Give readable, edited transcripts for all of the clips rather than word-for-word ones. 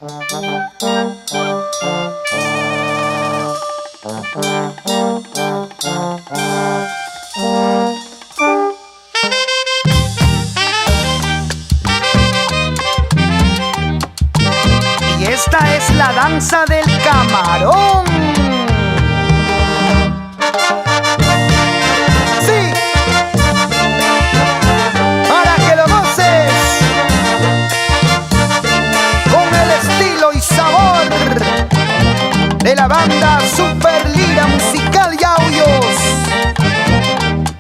Y esta es la danza del camarón. Sí, para que lo goces con el estilo y sabor de la banda Super Lira Musical y Audios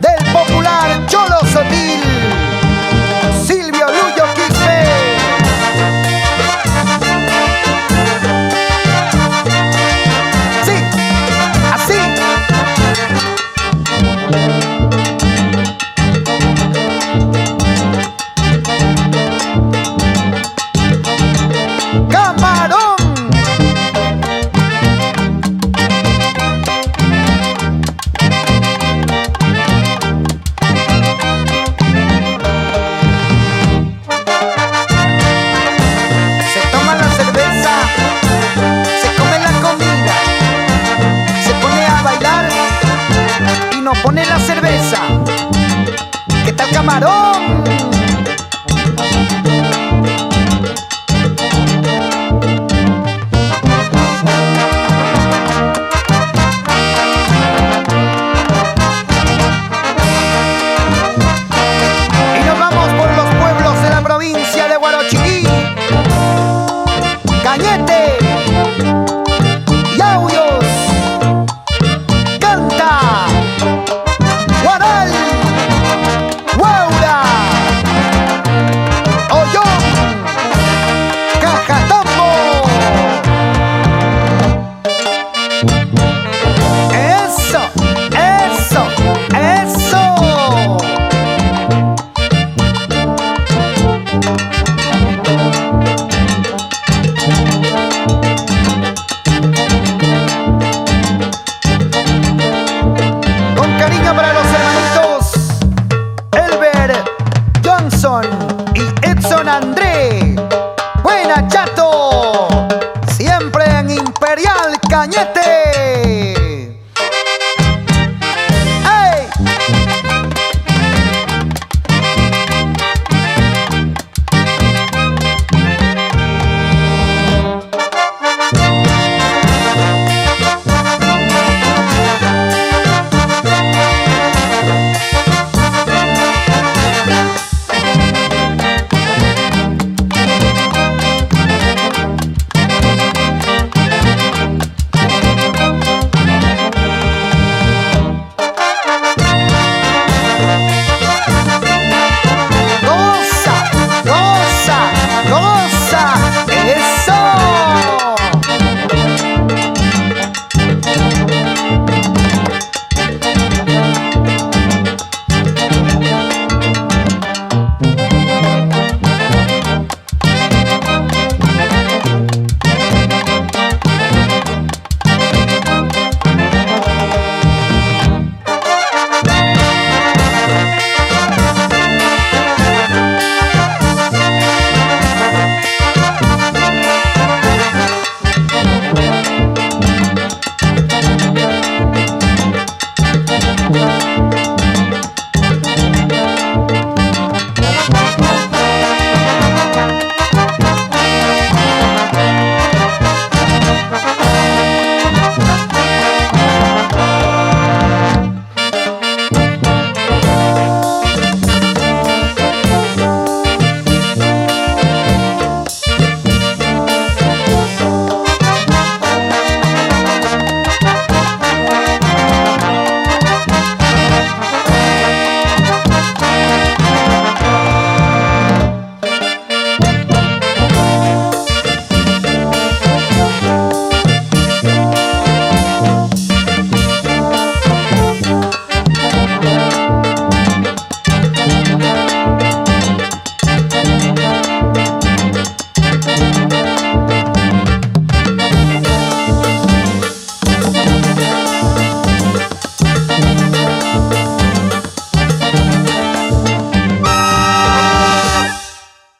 del popular Cholo Sotil, Silvio Luyo Quispe. Sí, así. ¡Camarón! Pone la cerveza. ¿Qué tal, camarón? Y nos vamos por los pueblos de la provincia de Huarochirí, Cañete y Audios. Canta Guaral, Guaura, Ollón, Cajatambo. Eso, eso, eso. Con cariño para los hermanitos Elber, Johnson y Edson André. Buena, chato. Siempre en Imperial Cañete.